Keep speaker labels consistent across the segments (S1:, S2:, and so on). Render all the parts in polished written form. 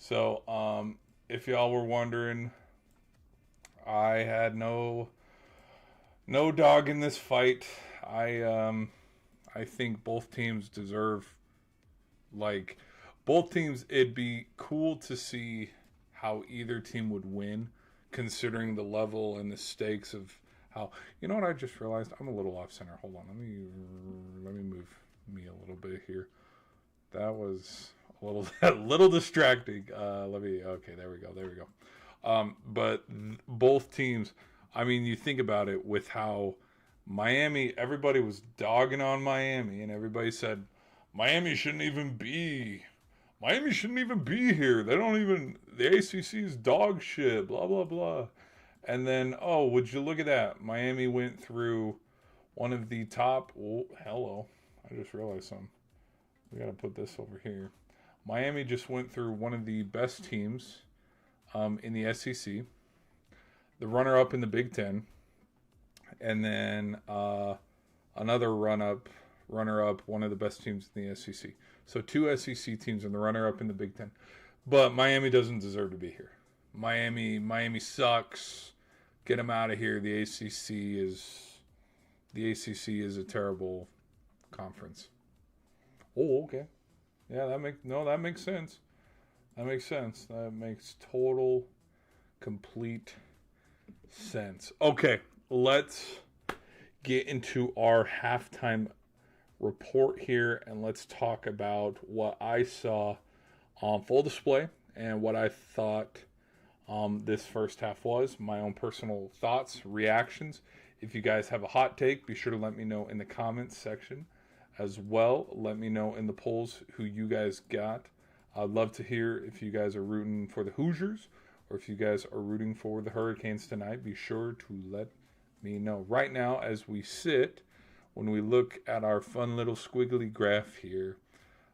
S1: So, if y'all were wondering, I had no dog in this fight. I think both teams deserve like both teams. It'd be cool to see how either team would win, considering the level and the stakes of how. You know what? I just realized I'm a little off center. Hold on. Let me move me a little bit here. That was a little a little distracting. Let me. Okay, there we go. There we go. But both teams. I mean, you think about it with how Miami. Everybody was dogging on Miami, and everybody said Miami shouldn't even be. Miami shouldn't even be here. They don't even. The ACC is dog shit. Blah blah blah. And then, oh, would you look at that? Miami went through one of the top. Oh, hello. I just realized something. We got to put this over here. Miami just went through one of the best teams in the SEC, the runner-up in the Big Ten, and then another runner-up, one of the best teams in the SEC. So two SEC teams and the runner-up in the Big Ten. But Miami doesn't deserve to be here. Miami sucks. Get them out of here. The ACC is a terrible conference. Oh, okay. Yeah, that makes sense. That makes sense. That makes total, complete sense. Okay, let's get into our halftime report here and let's talk about what I saw on full display and what I thought this first half was. My own personal thoughts, reactions. If you guys have a hot take, be sure to let me know in the comments section as well. Let me know in the polls who you guys got. I'd love to hear if you guys are rooting for the Hoosiers or if you guys are rooting for the Hurricanes tonight. Be sure to let me know. Right now, as we sit, when we look at our fun little squiggly graph here,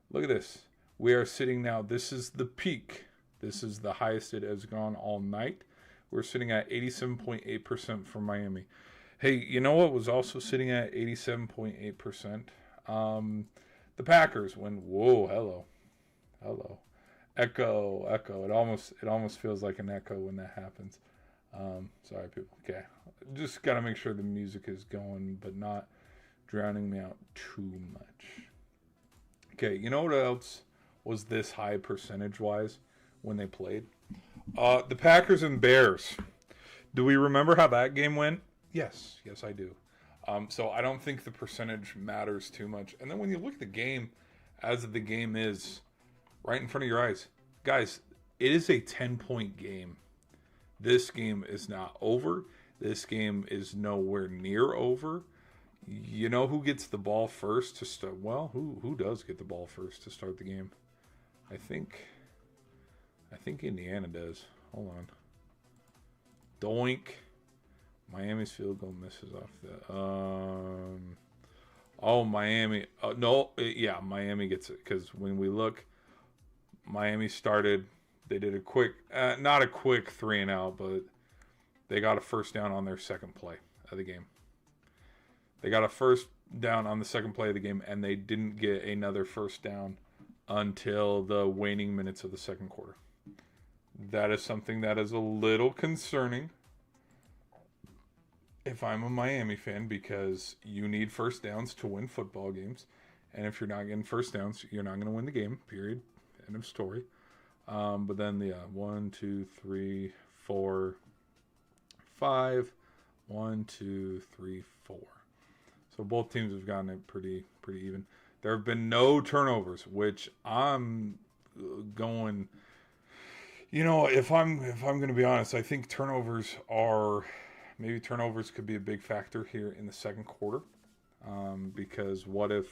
S1: look at this. We are sitting now, this is the peak. This is the highest it has gone all night. We're sitting at 87.8% for Miami. Hey, you know what was also sitting at 87.8%? The Packers when hello, echo. It almost feels like an echo when that happens. Sorry, people. Okay, just gotta make sure the music is going, but not drowning me out too much. Okay, you know what else was this high percentage wise when they played? The Packers and Bears. Do we remember how that game went? Yes, I do. So I don't think the percentage matters too much. And then when you look at the game, as the game is right in front of your eyes, guys, it is a 10-point game. This game is not over. This game is nowhere near over. You know who gets the ball first to start? Well, who does get the ball first to start the game? I think Indiana does. Hold on. Doink. Miami's field goal misses off the. Miami. No, yeah, Miami gets it because when we look, Miami started. They did a quick, not a quick 3-and-out, but they got a first down on their second play of the game. They got a first down on the second play of the game, and they didn't get another first down until the waning minutes of the second quarter. That is something that is a little concerning if I'm a Miami fan, because you need first downs to win football games. And if you're not getting first downs, you're not going to win the game, period. End of story. But then the 1, 2, 3, 4, 5. 1, 2, 3, 4. So both teams have gotten it pretty even. There have been no turnovers, which I'm going. You know, if I'm going to be honest, I think turnovers could be a big factor here in the second quarter. Because what if?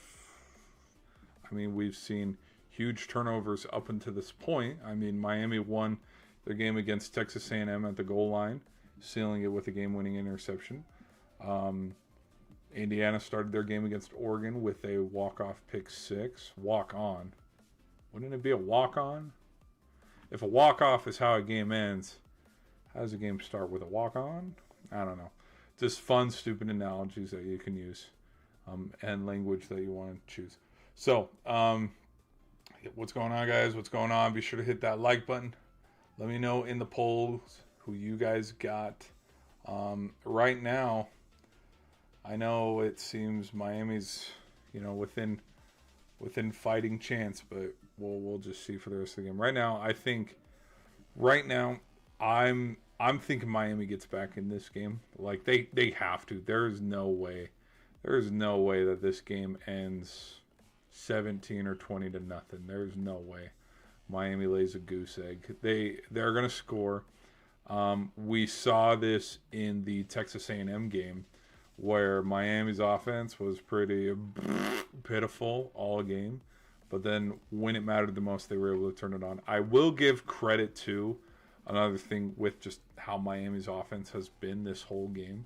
S1: I mean, we've seen huge turnovers up until this point. I mean, Miami won their game against Texas A&M at the goal line, sealing it with a game-winning interception. Indiana started their game against Oregon with a walk-off pick six. Walk-on. Wouldn't it be a walk-on? If a walk-off is how a game ends, how does a game start? With a walk-on? I don't know. Just fun, stupid analogies that you can use and language that you want to choose. So, What's going on, guys? What's going on? Be sure to hit that like button. Let me know in the polls who you guys got. Right now, I know it seems Miami's, within fighting chance, but we'll just see for the rest of the game. Right now, I'm thinking Miami gets back in this game. Like they have to. There is no way that this game ends 17 or 20 to nothing. There's no way Miami lays a goose egg. They're going to score. We saw this in the Texas A&M game where Miami's offense was pretty pitiful all game, but then when it mattered the most, they were able to turn it on. I will give credit to another thing with just how Miami's offense has been this whole game.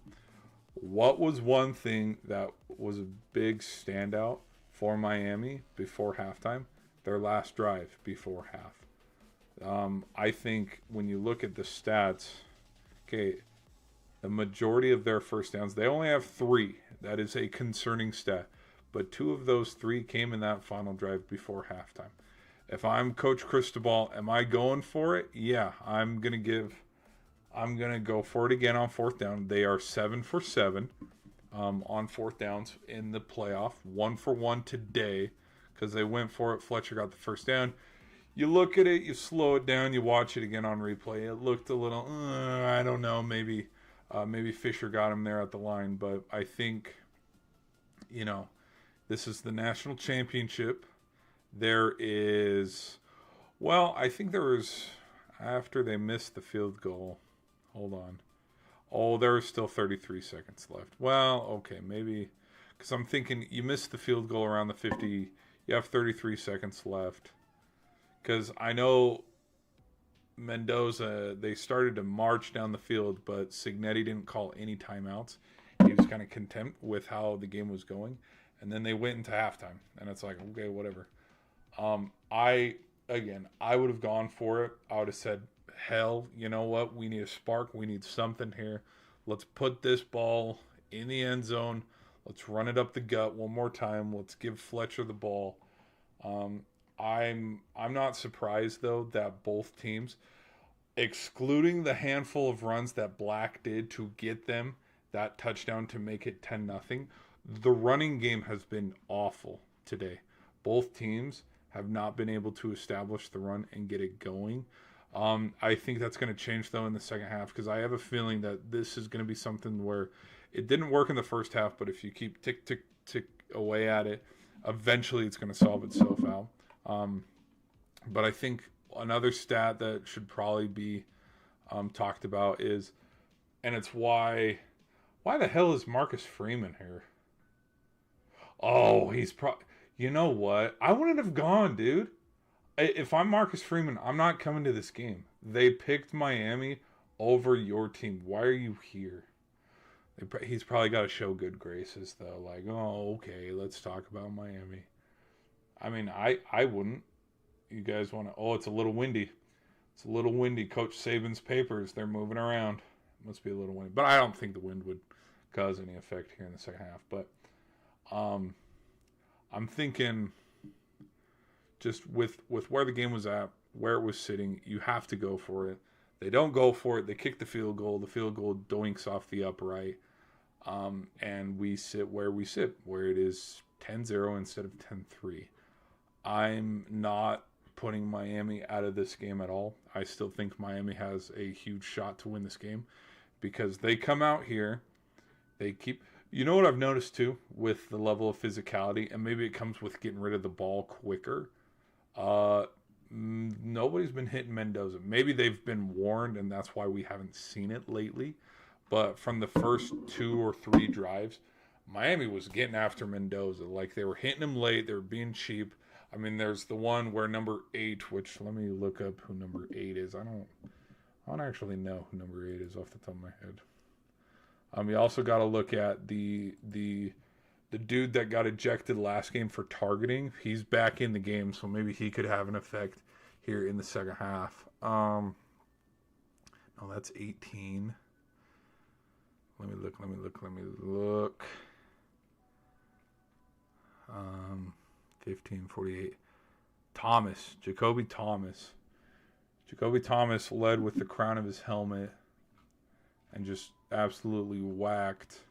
S1: What was one thing that was a big standout for Miami before halftime? Their last drive before half. I think when you look at the stats, okay, the majority of their first downs, they only have 3. That is a concerning stat. But 2 of those 3 came in that final drive before halftime. If I'm Coach Cristobal, am I going for it? Yeah, I'm going to go for it again on 4th down. They are 7 for 7 on 4th downs in the playoff. 1 for 1 today because they went for it. Fletcher got the first down. You look at it, you slow it down, you watch it again on replay. It looked a little, I don't know, maybe Fisher got him there at the line. But I think, this is the national championship. I think there was, after they missed the field goal, hold on. Oh, there was still 33 seconds left. Well, okay, maybe, because I'm thinking you missed the field goal around the 50. You have 33 seconds left. Because I know Mendoza, they started to march down the field, but Cignetti didn't call any timeouts. He was kind of content with how the game was going. And then they went into halftime. And it's like, okay, whatever. I would have gone for it. I would have said, hell, you know what? We need a spark. We need something here. Let's put this ball in the end zone. Let's run it up the gut one more time. Let's give Fletcher the ball. I'm not surprised, though, that both teams, excluding the handful of runs that Black did to get them that touchdown to make it 10-0, the running game has been awful today. Both teams have not been able to establish the run and get it going. I think that's going to change, though, in the second half because I have a feeling that this is going to be something where it didn't work in the first half, but if you keep tick, tick, tick away at it, eventually it's going to solve itself out. But I think another stat that should probably be talked about is, and it's why the hell is Marcus Freeman here? Oh, you know what? I wouldn't have gone, dude. If I'm Marcus Freeman, I'm not coming to this game. They picked Miami over your team. Why are you here? He's probably got to show good graces, though. Like, oh, okay, let's talk about Miami. I mean, I wouldn't. You guys want to... Oh, it's a little windy. It's a little windy. Coach Saban's papers, they're moving around. Must be a little windy. But I don't think the wind would cause any effect here in the second half. But I'm thinking just with where the game was at, where it was sitting, you have to go for it. They don't go for it. They kick the field goal. The field goal doinks off the upright. And we sit where we sit, where it is 10-0 instead of 10-3. I'm not putting Miami out of this game at all. I still think Miami has a huge shot to win this game because they come out here, they keep... You know what I've noticed too with the level of physicality, and maybe it comes with getting rid of the ball quicker. Nobody's been hitting Mendoza. Maybe they've been warned, and that's why we haven't seen it lately. But from the first 2 or 3 drives, Miami was getting after Mendoza. Like, they were hitting him late. They were being cheap. I mean, there's the one where number 8, which let me look up who number 8 is. I don't actually know who number 8 is off the top of my head. You also got to look at the dude that got ejected last game for targeting. He's back in the game, so maybe he could have an effect here in the second half. No, that's 18. Let me look. 15, 48. Thomas, Jacoby Thomas. Jacoby Thomas led with the crown of his helmet and just absolutely whacked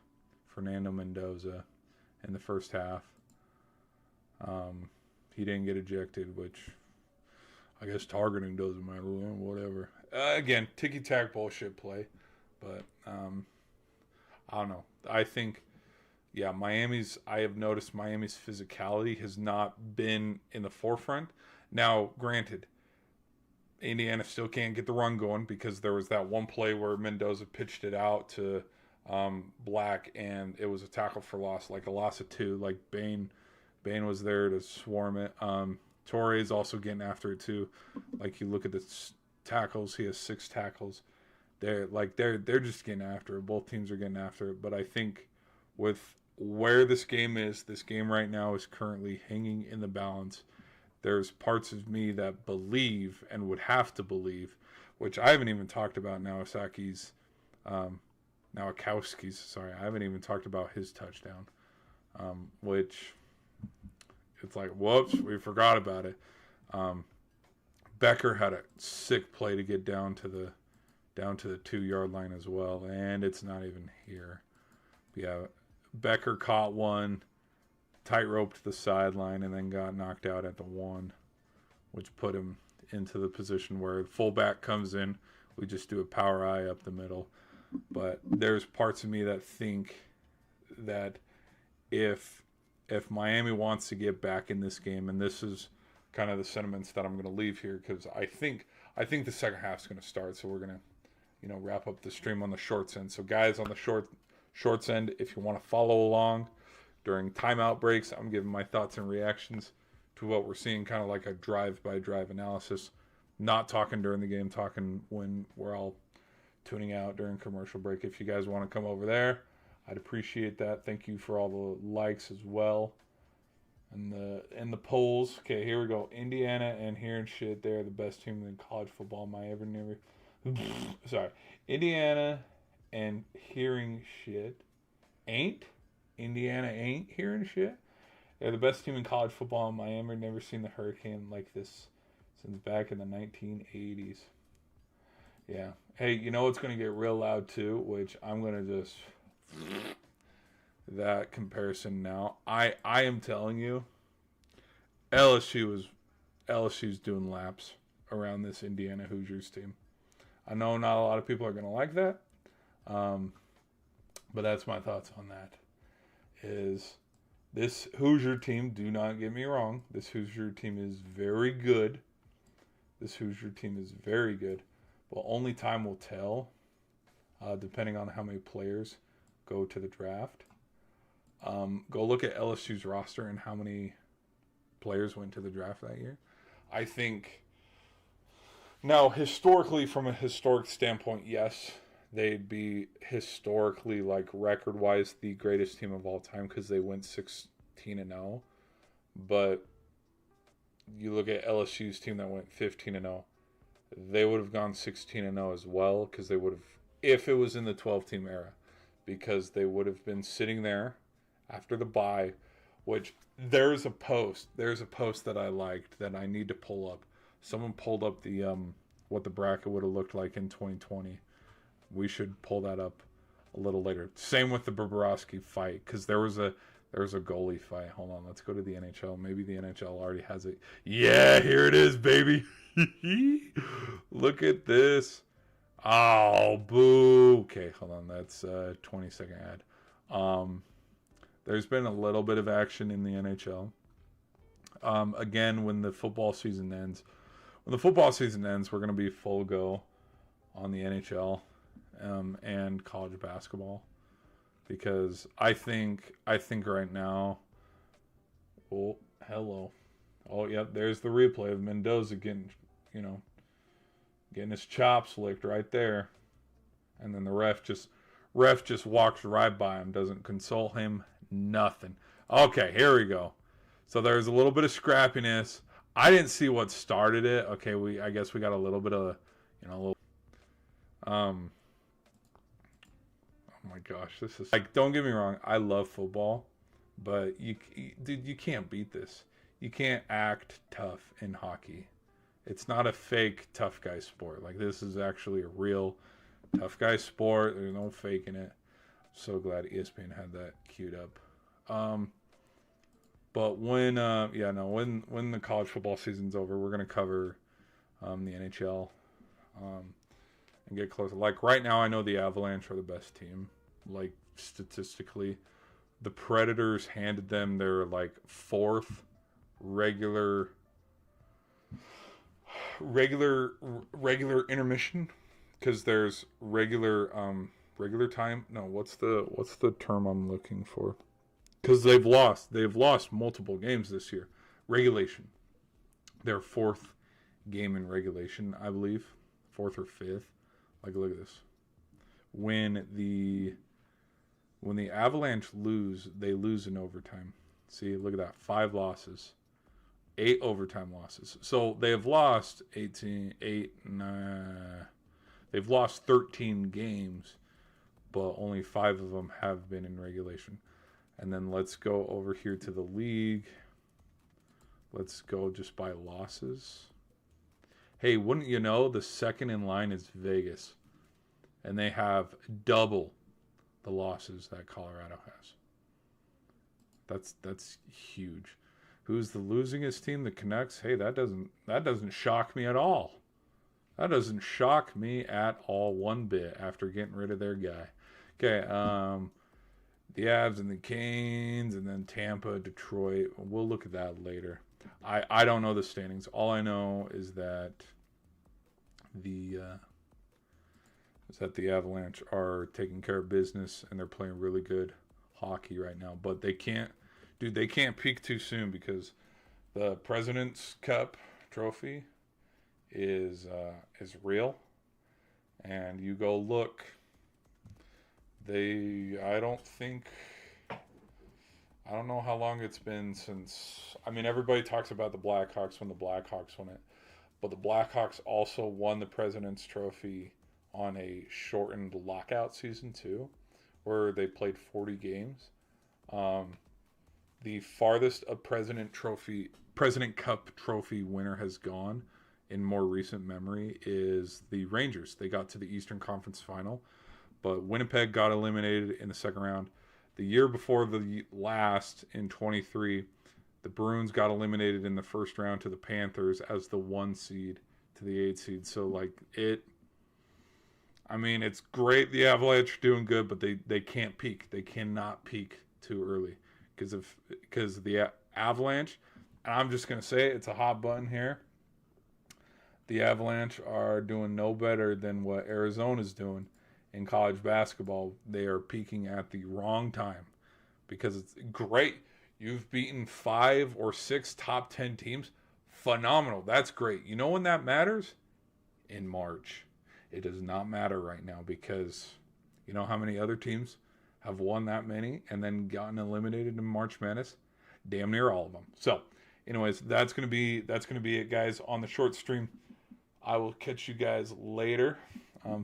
S1: Fernando Mendoza in the first half. He didn't get ejected, which I guess targeting doesn't matter. Whatever. Again, ticky-tack bullshit play. But I don't know. I think, yeah, I have noticed Miami's physicality has not been in the forefront. Now, granted, Indiana still can't get the run going because there was that one play where Mendoza pitched it out to Black, and it was a tackle for loss, like a loss of 2. Like Bain was there to swarm it. Torre is also getting after it too. Like you look at the tackles, he has 6 tackles. They're just getting after it. Both teams are getting after it. But I think with where this game right now is currently hanging in the balance. There's parts of me that believe and would have to believe, which I haven't even talked about Nowakowski's. Sorry, I haven't even talked about his touchdown, which it's like, whoops, we forgot about it. Becker had a sick play to get down to the 2-yard line as well, and it's not even here. Yeah, Becker caught one, tightrope to the sideline, and then got knocked out at the 1, which put him into the position where the fullback comes in. We just do a power eye up the middle. But there's parts of me that think that if Miami wants to get back in this game, and this is kind of the sentiments that I'm going to leave here, because I think the second half is going to start, so we're going to wrap up the stream on the shorts end. So guys, on the shorts end, if you want to follow along during timeout breaks, I'm giving my thoughts and reactions to what we're seeing, kind of like a drive-by-drive analysis. Not talking during the game, talking when we're all tuning out during commercial break. If you guys want to come over there, I'd appreciate that. Thank you for all the likes as well. And the polls. Okay, here we go. Indiana and Hearing Shit, they're the best team in college football. Sorry. Indiana and Hearing Shit ain't. Indiana ain't hearing shit. They're the best team in college football in Miami. I've never seen the Hurricane like this since back in the 1980s. Yeah. Hey, you know what's going to get real loud too, which I'm going to just... that comparison now. I am telling you, LSU's doing laps around this Indiana Hoosiers team. I know not a lot of people are going to like that, but that's my thoughts on that. Is this Hoosier team, do not get me wrong, this Hoosier team is very good. But only time will tell, depending on how many players go to the draft. Go look at LSU's roster and how many players went to the draft that year. I think, now historically, from a historic standpoint, yes, they'd be historically, like record-wise, the greatest team of all time because they went 16-0. But you look at LSU's team that went 15-0, they would have gone 16-0 as well because they would have, if it was in the 12-team era, because they would have been sitting there after the bye, which there's a post that I liked that I need to pull up. Someone pulled up the what the bracket would have looked like in 2020. We should pull that up a little later. Same with the Bobrovsky fight, because there was a goalie fight. Hold on, let's go to the NHL. Maybe the NHL already has it. Yeah, here it is, baby. Look at this. Oh, boo. Okay, hold on. That's a 20-second ad. There's been a little bit of action in the NHL. Again, when the football season ends, we're going to be full go on the NHL and college basketball, because I think right now. Oh, hello. Oh, yep. There's the replay of Mendoza getting his chops licked right there, and then the ref just walks right by him, doesn't console him, nothing. Okay, here we go. So there's a little bit of scrappiness. I didn't see what started it. Okay, I guess we got a little bit of, oh my gosh, this is like, don't get me wrong, I love football, but you can't beat this. you can't act tough in hockey. It's not a fake tough guy sport. Like, this is actually a real tough guy sport. There's no faking it. So glad ESPN had that queued up. But when when the college football season's over, we're gonna cover the NHL and get closer. Like right now, I know the Avalanche are the best team. Like statistically, the Predators handed them their like fourth regular intermission, because there's regular time. No, what's the term I'm looking for? Because they've lost multiple games this year. Regulation, their fourth game in regulation, I believe, fourth or fifth. Like, look at this. When the Avalanche lose, they lose in overtime. See, look at that. 5 losses. 8 overtime losses. So they have lost 8, 9. They've lost 13 games, but only 5 of them have been in regulation. And then let's go over here to the league. Let's go just by losses. Hey, wouldn't you know, the second in line is Vegas. And they have double the losses that Colorado has. That's huge. Who's the losingest team? The Canucks. Hey, that doesn't shock me at all. That doesn't shock me at all one bit after getting rid of their guy. Okay, the Avs and the Canes, and then Tampa, Detroit. We'll look at that later. I don't know the standings. All I know is that the Avalanche are taking care of business and they're playing really good hockey right now. But they can't peak too soon, because the President's Cup trophy is real. And you go look. I don't know how long it's been since. I mean, everybody talks about the Blackhawks when the Blackhawks won it, but the Blackhawks also won the President's Trophy on a shortened lockout season too, where they played 40 games. The farthest a President Cup trophy winner has gone in more recent memory is the Rangers. They got to the Eastern Conference Final, but Winnipeg got eliminated in the second round. The year before the last, in 23, the Bruins got eliminated in the first round to the Panthers as the 1 seed to the 8 seed. So, like, it's great the Avalanche are doing good, but they can't peak. They cannot peak too early because the Avalanche, and I'm just going to say it's a hot button here, the Avalanche are doing no better than what Arizona's doing in college basketball. They are peaking at the wrong time, because it's great. You've beaten 5 or 6 top 10 teams. Phenomenal. That's great. You know when that matters? In March. It does not matter right now, because you know how many other teams have won that many and then gotten eliminated in March Madness? Damn near all of them. So, anyways, that's gonna be it, guys, on the short stream. I will catch you guys later.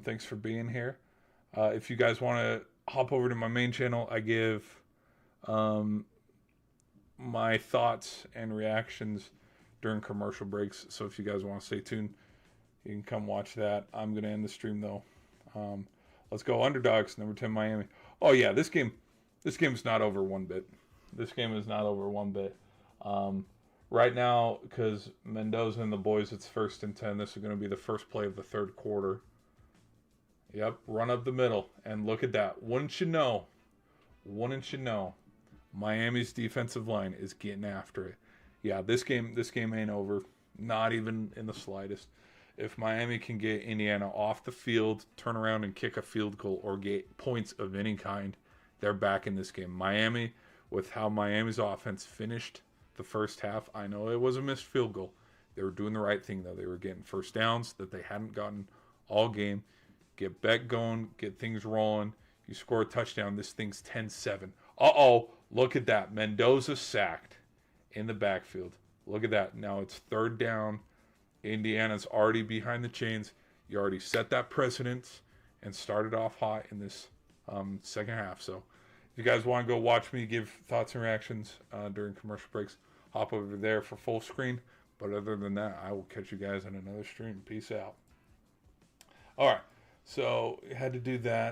S1: Thanks for being here. If you guys want to hop over to my main channel, I give my thoughts and reactions during commercial breaks. So if you guys want to stay tuned, you can come watch that. I'm going to end the stream, though. Let's go Underdogs, number 10 Miami. Oh, yeah, this game is not over one bit. This game is not over one bit. Right now, because Mendoza and the boys, it's 1st and 10. This is going to be the first play of the third quarter. Yep, run up the middle. And look at that. Wouldn't you know, Miami's defensive line is getting after it. Yeah, this game ain't over. Not even in the slightest. If Miami can get Indiana off the field, turn around and kick a field goal, or get points of any kind, they're back in this game. Miami, with how Miami's offense finished the first half, I know it was a missed field goal. They were doing the right thing, though. They were getting first downs that they hadn't gotten all game. Get Beck going, get things rolling. You score a touchdown, this thing's 10-7. Uh-oh, look at that. Mendoza sacked in the backfield. Look at that. Now it's 3rd down. Indiana's already behind the chains. You already set that precedent and started off hot in this second half. So if you guys want to go watch me give thoughts and reactions during commercial breaks, hop over there for full screen. But other than that, I will catch you guys in another stream. Peace out. All right. So, had to do that.